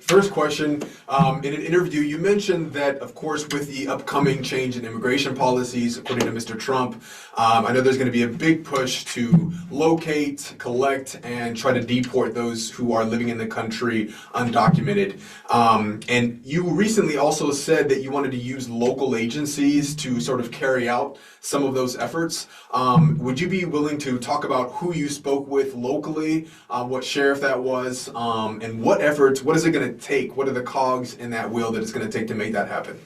First question, in an interview, you mentioned that, of course, with the upcoming change in immigration policies, according to Mr. Trump, I know there's going to be a big push to locate, collect, and try to deport those who are living in the country undocumented. And you recently also said that you wanted to use local agencies to sort of carry out some of those efforts. Would you be willing to talk about who you spoke with locally, what sheriff that was, and what efforts, what is it going to take? What are the cogs in that wheel that it's going to take to make that happen?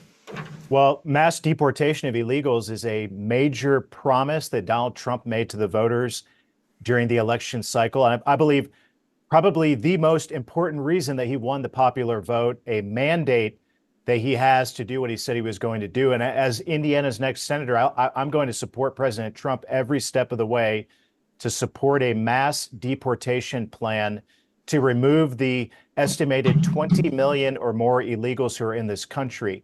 Well, mass deportation of illegals is a major promise that Donald Trump made to the voters during the election cycle. And I believe probably the most important reason that he won the popular vote, a mandate that he has to do what he said he was going to do. And as Indiana's next senator, I'm going to support President Trump every step of the way to support a mass deportation plan to remove the estimated 20 million or more illegals who are in this country.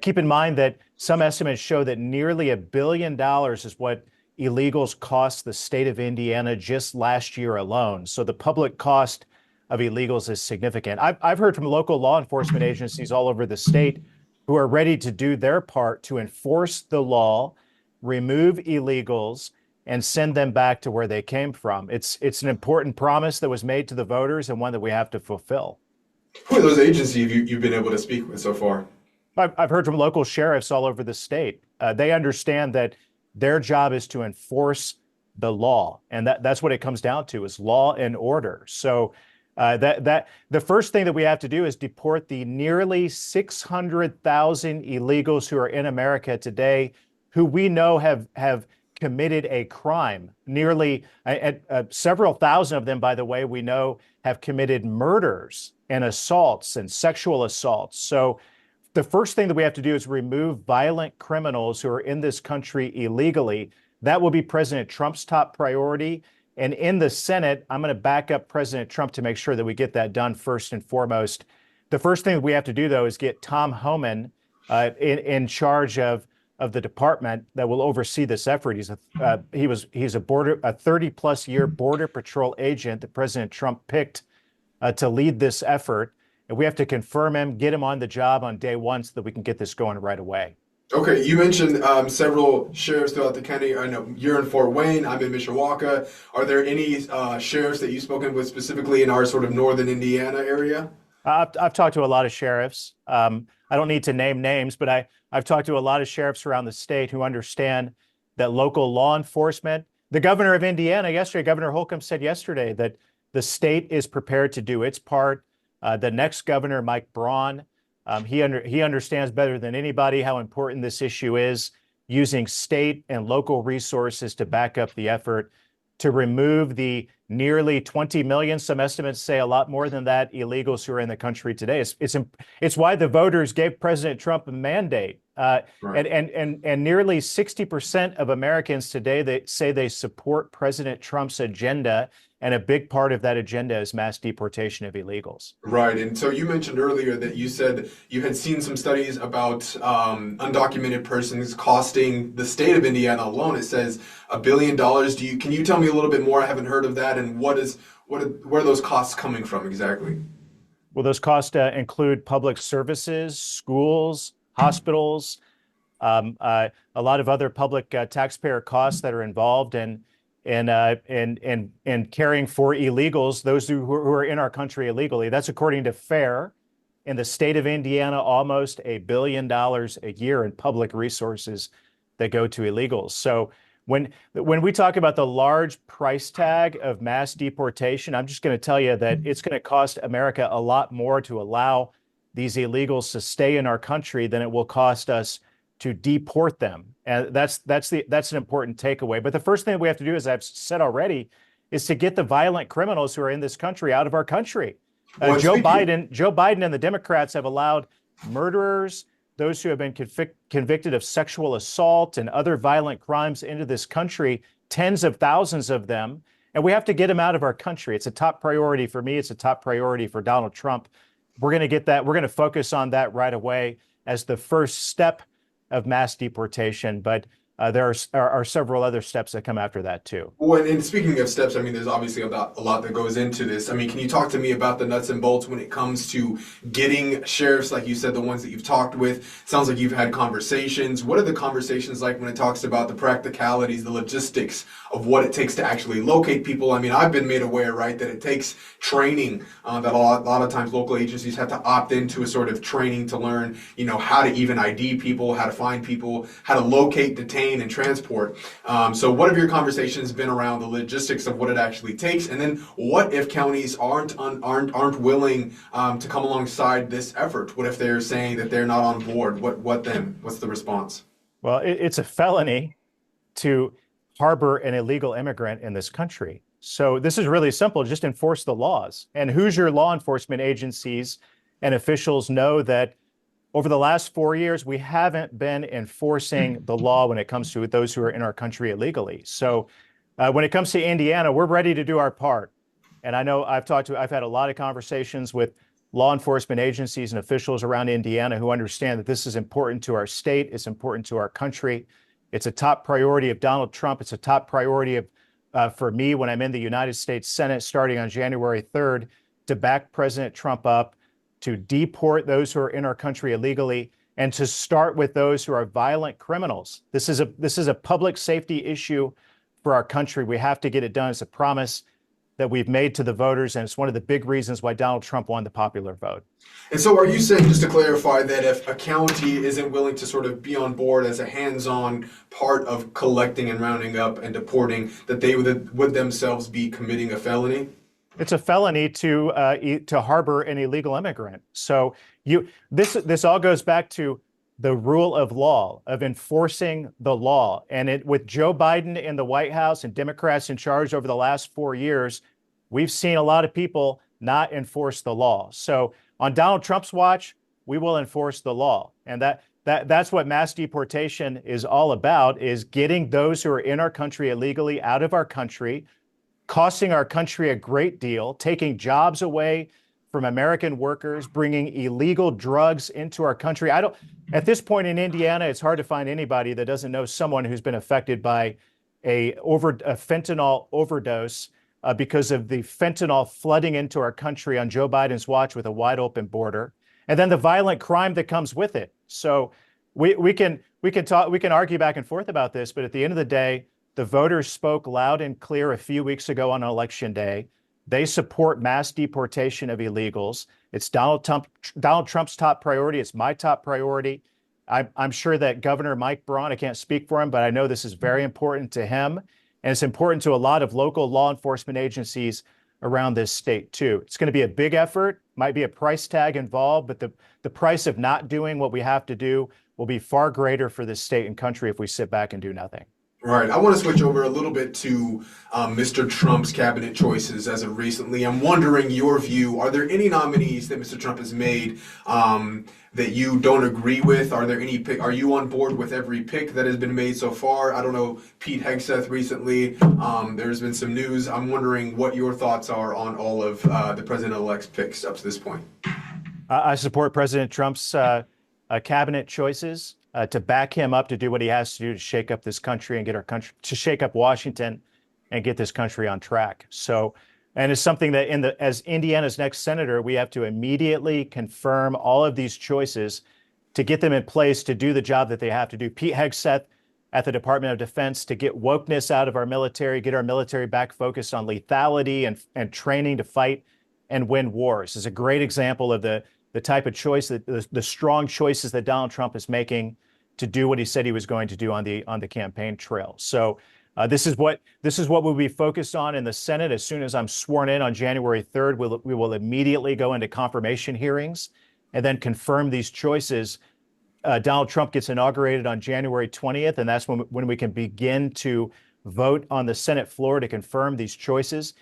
Keep in mind that some estimates show that nearly $1 billion is what illegals cost the state of Indiana just last year alone. So the public cost of illegals is significant. I've heard from local law enforcement agencies all over the state who are ready to do their part to enforce the law, remove illegals, and send them back to where they came from. It's an important promise that was made to the voters and one that we have to fulfill. Who are those agencies you've been able to speak with so far? I've heard from local sheriffs all over the state. They understand that their job is to enforce the law, and that's what it comes down to, is law and order. So that the first thing that we have to do is deport the nearly 600,000 illegals who are in America today, who we know have committed a crime. Nearly several thousand of them, by the way, we know have committed murders and assaults and sexual assaults. So the first thing that we have to do is remove violent criminals who are in this country illegally. That will be President Trump's top priority. And in the Senate, I'm going to back up President Trump to make sure that we get that done first and foremost. The first thing that we have to do, though, is get Tom Homan in charge of the department that will oversee this effort. He's a 30-plus year Border Patrol agent that President Trump picked to lead this effort. And we have to confirm him, get him on the job on day one so that we can get this going right away. Okay, you mentioned several sheriffs throughout the county. I know you're in Fort Wayne, I'm in Mishawaka. Are there any sheriffs that you've spoken with specifically in our sort of northern Indiana area? I've talked to a lot of sheriffs. I don't need to name names, but I've talked to a lot of sheriffs around the state who understand that local law enforcement, the governor of Indiana yesterday, Governor Holcomb said yesterday that the state is prepared to do its part. The next governor, Mike Braun, he understands better than anybody how important this issue is, using state and local resources to back up the effort to remove the nearly 20 million, some estimates say a lot more than that, illegals who are in the country today. It's why the voters gave President Trump a mandate. Right. And nearly 60% of Americans today, they say they support President Trump's agenda. And a big part of that agenda is mass deportation of illegals. Right. And so you mentioned earlier that you said you had seen some studies about undocumented persons costing the state of Indiana alone. It says $1 billion. Can you tell me a little bit more? I haven't heard of that. And where are those costs coming from exactly? Well, those costs include public services, schools, hospitals, a lot of other public taxpayer costs that are involved in caring for illegals, those who are in our country illegally. That's according to FAIR. In the state of Indiana, almost $1 billion a year in public resources that go to illegals. So when we talk about the large price tag of mass deportation, I'm just going to tell you that it's going to cost America a lot more to allow these illegals to stay in our country than it will cost us to deport them. And that's an important takeaway. But the first thing that we have to do, as I've said already, is to get the violent criminals who are in this country out of our country. Joe Biden and the Democrats have allowed murderers, those who have been convicted of sexual assault and other violent crimes into this country, tens of thousands of them. And we have to get them out of our country. It's a top priority for me. It's a top priority for Donald Trump. We're going to get that. We're going to focus on that right away as the first step of mass deportation. But there are several other steps that come after that too. Well, and speaking of steps, I mean, there's obviously a lot that goes into this. I mean, can you talk to me about the nuts and bolts when it comes to getting sheriffs, like you said, the ones that you've talked with? Sounds like you've had conversations. What are the conversations like when it talks about the practicalities, the logistics of what it takes to actually locate people? I mean, I've been made aware, right, that it takes training, that a lot of times local agencies have to opt into a sort of training to learn, how to even ID people, how to find people, how to locate, detain, and transport. So what have your conversations been around the logistics of what it actually takes? And then what if counties aren't willing to come alongside this effort? What if they're saying that they're not on board? What then? What's the response? Well, it's a felony to harbor an illegal immigrant in this country. So this is really simple. Just enforce the laws. And Hoosier law enforcement agencies and officials know that over the last 4 years, we haven't been enforcing the law when it comes to those who are in our country illegally. So when it comes to Indiana, we're ready to do our part. And I know I've had a lot of conversations with law enforcement agencies and officials around Indiana who understand that this is important to our state. It's important to our country. It's a top priority of Donald Trump. It's a top priority for me when I'm in the United States Senate starting on January 3rd to back President Trump up, to deport those who are in our country illegally, and to start with those who are violent criminals. This is a public safety issue for our country. We have to get it done. It's a promise that we've made to the voters, and it's one of the big reasons why Donald Trump won the popular vote. And so are you saying, just to clarify, that if a county isn't willing to sort of be on board as a hands-on part of collecting and rounding up and deporting, that they would themselves be committing a felony? It's a felony to harbor an illegal immigrant. So this all goes back to the rule of law, of enforcing the law. And with Joe Biden in the White House and Democrats in charge over the last 4 years, we've seen a lot of people not enforce the law. So on Donald Trump's watch, we will enforce the law. And that's what mass deportation is all about, is getting those who are in our country illegally out of our country, costing our country a great deal, taking jobs away from American workers, bringing illegal drugs into our country. At this point in Indiana, it's hard to find anybody that doesn't know someone who's been affected by a fentanyl overdose because of the fentanyl flooding into our country on Joe Biden's watch with a wide open border, and then the violent crime that comes with it. So we can argue back and forth about this, but at the end of the day, the voters spoke loud and clear a few weeks ago on Election Day. They support mass deportation of illegals. It's Donald Trump's top priority. It's my top priority. I'm sure that Governor Mike Braun, I can't speak for him, but I know this is very important to him. And it's important to a lot of local law enforcement agencies around this state too. It's going to be a big effort, might be a price tag involved, but the price of not doing what we have to do will be far greater for this state and country if we sit back and do nothing. Right. I want to switch over a little bit to Mr. Trump's cabinet choices as of recently. I'm wondering your view. Are there any nominees that Mr. Trump has made that you don't agree with? Are you on board with every pick that has been made so far? I don't know, Pete Hegseth recently. There's been some news. I'm wondering what your thoughts are on all of the president-elect's picks up to this point. I support President Trump's cabinet choices. To back him up to do what he has to do to shake up this country and get our country, to shake up Washington and get this country on track. So, and it's something that as Indiana's next senator, we have to immediately confirm all of these choices to get them in place to do the job that they have to do. Pete Hegseth at the Department of Defense to get wokeness out of our military, get our military back focused on lethality and training to fight and win wars is a great example of the type of choice that the strong choices that Donald Trump is making to do what he said he was going to do on the campaign trail. So this is what we'll be focused on in the Senate. As soon as I'm sworn in on January 3rd, we will immediately go into confirmation hearings and then confirm these choices. Donald Trump gets inaugurated on January 20th, and that's when we can begin to vote on the Senate floor to confirm these choices.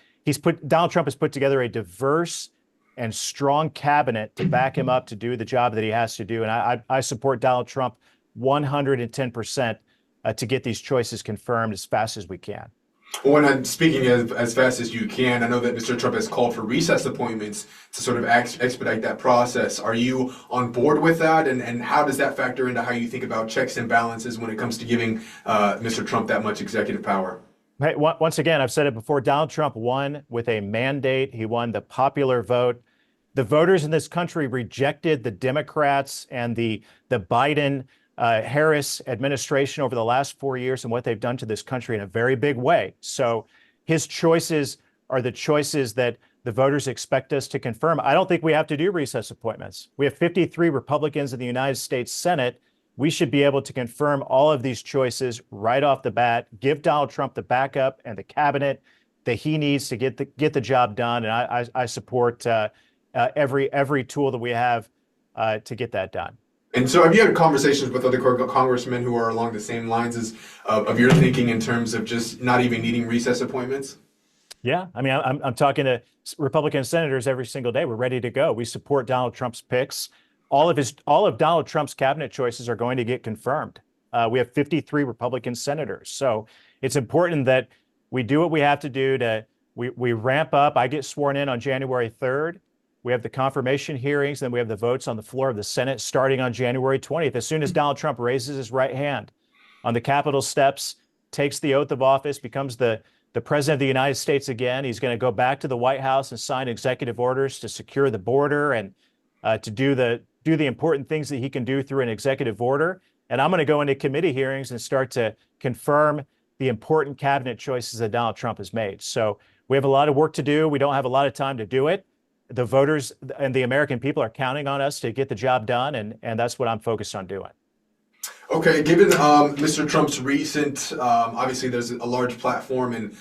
Donald Trump has put together a diverse and strong cabinet to back him up to do the job that he has to do. And I support Donald Trump 110% to get these choices confirmed as fast as we can. When I'm speaking as fast as you can, I know that Mr. Trump has called for recess appointments to sort of expedite that process. Are you on board with that? And how does that factor into how you think about checks and balances when it comes to giving Mr. Trump that much executive power? Hey, once again, I've said it before, Donald Trump won with a mandate. He won the popular vote. The voters in this country rejected the Democrats and the Biden Harris administration over the last 4 years and what they've done to this country in a very big way. So his choices are the choices that the voters expect us to confirm. I don't think we have to do recess appointments. We have 53 Republicans in the United States Senate. We should be able to confirm all of these choices right off the bat, give Donald Trump the backup and the cabinet that he needs to get the job done. And I support every tool that we have to get that done. And so have you had conversations with other congressmen who are along the same lines as of your thinking in terms of just not even needing recess appointments? Yeah, I mean, I'm talking to Republican senators every single day. We're ready to go. We support Donald Trump's picks. All of Donald Trump's cabinet choices are going to get confirmed. We have 53 Republican senators, so it's important that we do what we have to do to we ramp up. I get sworn in on January 3rd. We have the confirmation hearings, then we have the votes on the floor of the Senate starting on January 20th. As soon as Donald Trump raises his right hand on the Capitol steps, takes the oath of office, becomes the president of the United States again, he's going to go back to the White House and sign executive orders to secure the border and to do the important things that he can do through an executive order. And I'm going to go into committee hearings and start to confirm the important cabinet choices that Donald Trump has made. So we have a lot of work to do. We don't have a lot of time to do it. The voters and the American people are counting on us to get the job done, and that's what I'm focused on doing. Okay, given Mr. Trump's recent, obviously there's a large platform in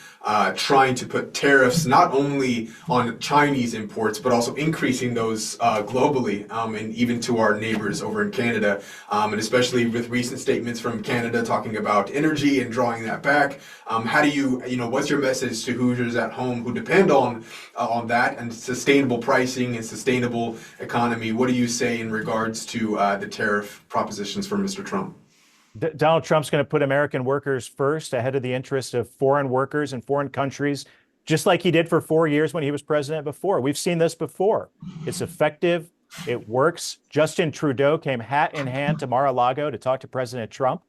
trying to put tariffs not only on Chinese imports, but also increasing those globally and even to our neighbors over in Canada, and especially with recent statements from Canada talking about energy and drawing that back. How do what's your message to Hoosiers at home who depend on that and sustainable pricing and sustainable economy? What do you say in regards to the tariff propositions from Mr. Trump? Donald Trump's going to put American workers first ahead of the interest of foreign workers in foreign countries, just like he did for 4 years when he was president before. We've seen this before. It's effective. It works. Justin Trudeau came hat in hand to Mar-a-Lago to talk to President Trump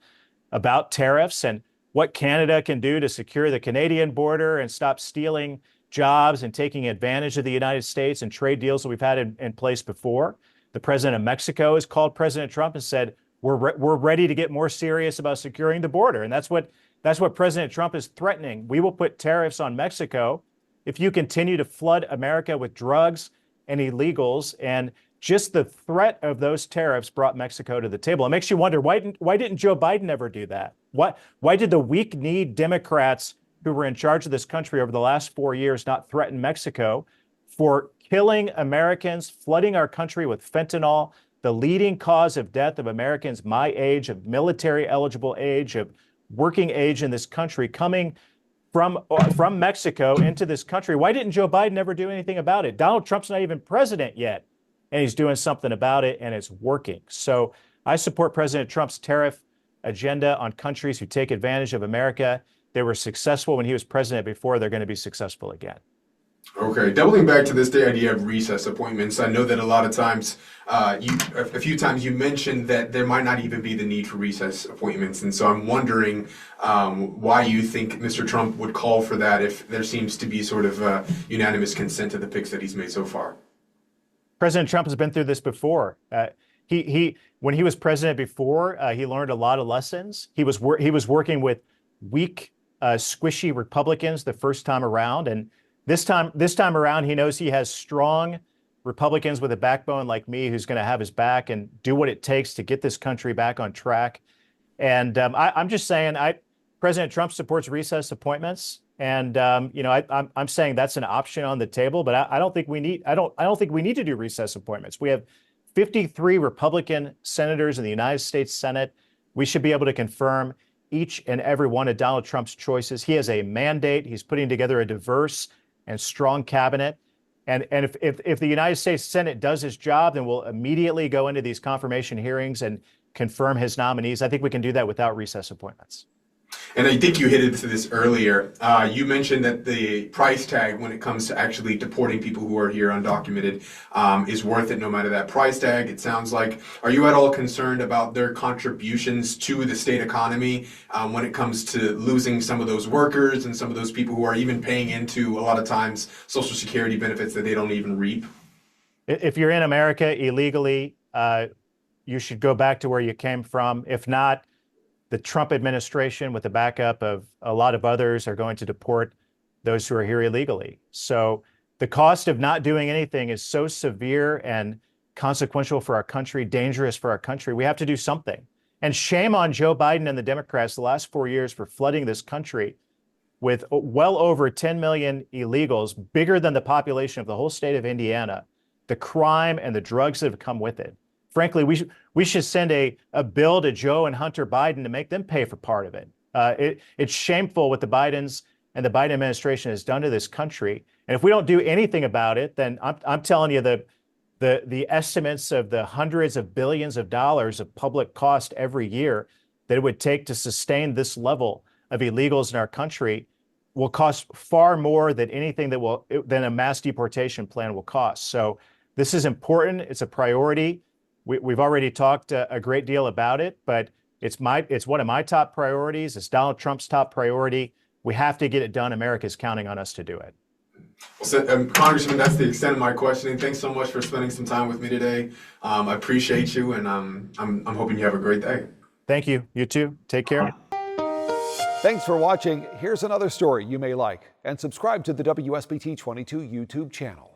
about tariffs and what Canada can do to secure the Canadian border and stop stealing jobs and taking advantage of the United States and trade deals that we've had in place before. The president of Mexico has called President Trump and said, we're ready to get more serious about securing the border. And that's what President Trump is threatening. We will put tariffs on Mexico if you continue to flood America with drugs and illegals. And just the threat of those tariffs brought Mexico to the table. It makes you wonder, why didn't Joe Biden ever do that? Why did the weak-kneed Democrats who were in charge of this country over the last 4 years not threaten Mexico for killing Americans, flooding our country with fentanyl, the leading cause of death of Americans my age, of military eligible age, of working age in this country, coming from Mexico into this country? Why didn't Joe Biden ever do anything about it? Donald Trump's not even president yet, and he's doing something about it, and it's working. So I support President Trump's tariff agenda on countries who take advantage of America. They were successful when he was president before. They're going to be successful again. Okay, doubling back to the idea of recess appointments, I know that a lot of times, a few times you mentioned that there might not even be the need for recess appointments. And so I'm wondering why you think Mr. Trump would call for that if there seems to be sort of unanimous consent to the picks that he's made so far. President Trump has been through this before. When he was president before, he learned a lot of lessons. He was working with weak, squishy Republicans the first time around, and this time around, he knows he has strong Republicans with a backbone like me who's going to have his back and do what it takes to get this country back on track. And I'm just saying, President Trump supports recess appointments, and I'm saying that's an option on the table. But I don't think we need to do recess appointments. We have 53 Republican senators in the United States Senate. We should be able to confirm each and every one of Donald Trump's choices. He has a mandate. He's putting together a diverse and strong cabinet. And if the United States Senate does his job, then we'll immediately go into these confirmation hearings and confirm his nominees. I think we can do that without recess appointments. And I think you hit into this earlier. You mentioned that the price tag when it comes to actually deporting people who are here undocumented is worth it no matter that price tag, it sounds like. Are you at all concerned about their contributions to the state economy when it comes to losing some of those workers and some of those people who are even paying into a lot of times Social Security benefits that they don't even reap? If you're in America illegally, you should go back to where you came from. If not, the Trump administration, with the backup of a lot of others, are going to deport those who are here illegally. So the cost of not doing anything is so severe and consequential for our country, dangerous for our country. We have to do something. And shame on Joe Biden and the Democrats the last 4 years for flooding this country with well over 10 million illegals, bigger than the population of the whole state of Indiana, the crime and the drugs that have come with it. Frankly, we should send a bill to Joe and Hunter Biden to make them pay for part of it. It's shameful what the Bidens and the Biden administration has done to this country. And if we don't do anything about it, then I'm telling you the estimates of the hundreds of billions of dollars of public cost every year that it would take to sustain this level of illegals in our country will cost far more than anything than a mass deportation plan will cost. So this is important. It's a priority. We've already talked a great deal about it, but it's one of my top priorities. It's Donald Trump's top priority. We have to get it done. America's counting on us to do it. Well, so, Congressman, that's the extent of my questioning. Thanks so much for spending some time with me today. I appreciate you, and I'm hoping you have a great day. Thank you. You too. Take care. Thanks for watching. Here's another story you may like, and subscribe to the WSBT 22 YouTube channel.